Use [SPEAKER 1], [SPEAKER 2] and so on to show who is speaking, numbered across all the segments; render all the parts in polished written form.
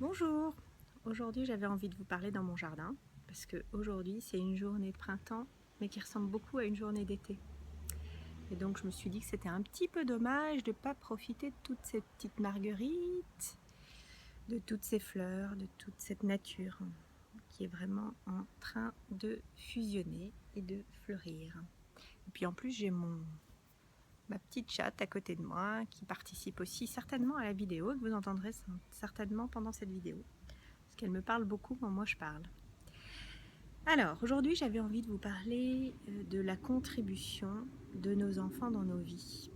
[SPEAKER 1] Bonjour, aujourd'hui j'avais envie de vous parler dans mon jardin parce que aujourd'hui c'est une journée de printemps mais qui ressemble beaucoup à une journée d'été. Et donc je me suis dit que c'était un petit peu dommage de ne pas profiter de toutes ces petites marguerites, de toutes ces fleurs, de toute cette nature qui est vraiment en train de fusionner et de fleurir. Et puis en plus j'ai ma petite chatte à côté de moi qui participe aussi certainement à la vidéo et que vous entendrez certainement pendant cette vidéo. Parce qu'elle me parle beaucoup quand moi je parle. Alors, aujourd'hui, j'avais envie de vous parler de la contribution de nos enfants dans nos vies.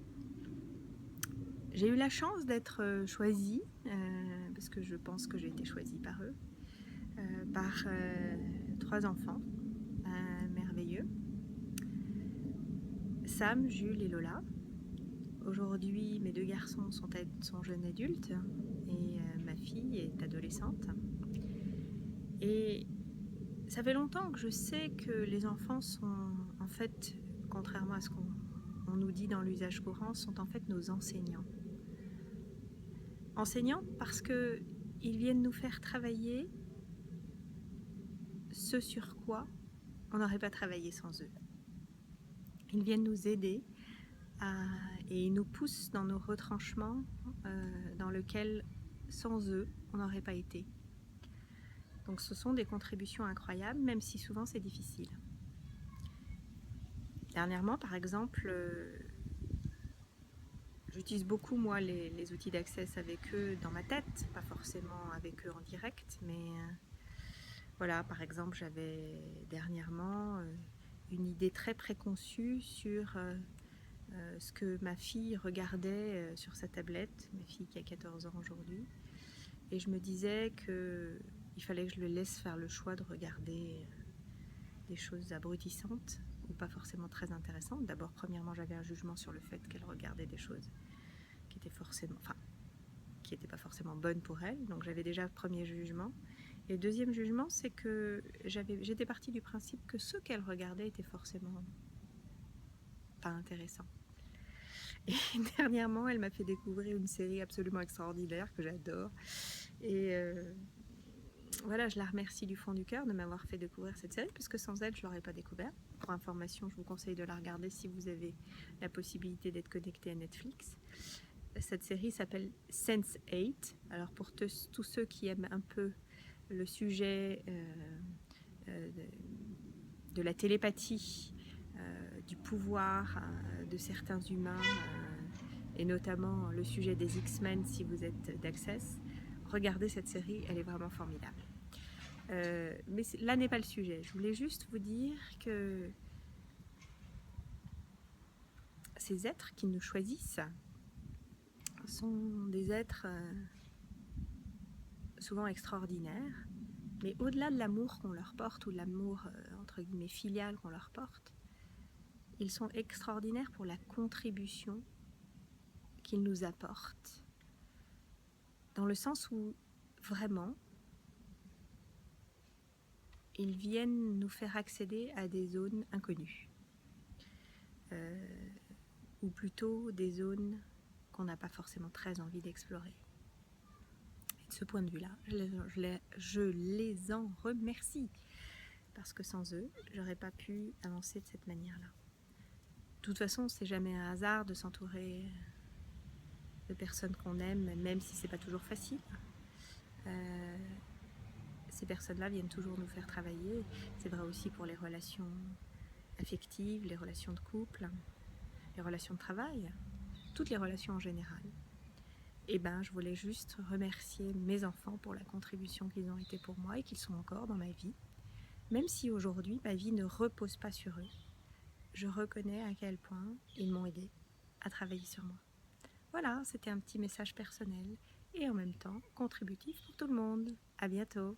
[SPEAKER 1] J'ai eu la chance d'être choisie, parce que je pense que j'ai été choisie par eux, par 3 enfants merveilleux. Sam, Jules et Lola. Aujourd'hui, mes 2 garçons sont jeunes adultes et ma fille est adolescente. Et ça fait longtemps que je sais que les enfants sont, en fait, contrairement à ce qu'on nous dit dans l'usage courant, sont en fait nos enseignants. Enseignants parce qu'ils viennent nous faire travailler ce sur quoi on n'aurait pas travaillé sans eux. Ils viennent nous aider et ils nous poussent dans nos retranchements dans lesquels, sans eux, on n'aurait pas été. Donc ce sont des contributions incroyables, même si souvent c'est difficile. Dernièrement, par exemple, j'utilise beaucoup, moi, les outils d'Access avec eux dans ma tête, pas forcément avec eux en direct, mais voilà, par exemple, j'avais dernièrement une idée très préconçue sur ce que ma fille regardait sur sa tablette, ma fille qui a 14 ans aujourd'hui, et je me disais qu'il fallait que je le laisse faire le choix de regarder des choses abrutissantes ou pas forcément très intéressantes. D'abord, premièrement, j'avais un jugement sur le fait qu'elle regardait des choses qui étaient qui n'étaient pas forcément bonnes pour elle, donc j'avais déjà le premier jugement. Et le deuxième jugement, c'est que j'étais partie du principe que ce qu'elle regardait était forcément pas intéressant. Et dernièrement, elle m'a fait découvrir une série absolument extraordinaire que j'adore. Et voilà, je la remercie du fond du cœur de m'avoir fait découvrir cette série, parce que sans elle, je ne l'aurais pas découvert. Pour information, je vous conseille de la regarder si vous avez la possibilité d'être connecté à Netflix. Cette série s'appelle Sense8. Alors pour tous ceux qui aiment un peu le sujet de la télépathie, du pouvoir de certains humains, et notamment le sujet des X-Men si vous êtes d'Access, regardez cette série, elle est vraiment formidable. Mais là n'est pas le sujet. Je voulais juste vous dire que ces êtres qui nous choisissent sont des êtres souvent extraordinaires, mais au-delà de l'amour qu'on leur porte, ou de l'amour entre guillemets filial qu'on leur porte, ils sont extraordinaires pour la contribution qu'ils nous apportent, dans le sens où vraiment ils viennent nous faire accéder à des zones inconnues, ou plutôt des zones qu'on n'a pas forcément très envie d'explorer. Et de ce point de vue-là, je les en remercie, parce que sans eux, j'aurais pas pu avancer de cette manière-là. De toute façon, c'est jamais un hasard de s'entourer de personnes qu'on aime, même si c'est pas toujours facile. Ces personnes-là viennent toujours nous faire travailler. C'est vrai aussi pour les relations affectives, les relations de couple, les relations de travail, toutes les relations en général. Et je voulais juste remercier mes enfants pour la contribution qu'ils ont été pour moi et qu'ils sont encore dans ma vie. Même si aujourd'hui, ma vie ne repose pas sur eux, je reconnais à quel point ils m'ont aidé à travailler sur moi. Voilà, c'était un petit message personnel et en même temps contributif pour tout le monde. À bientôt.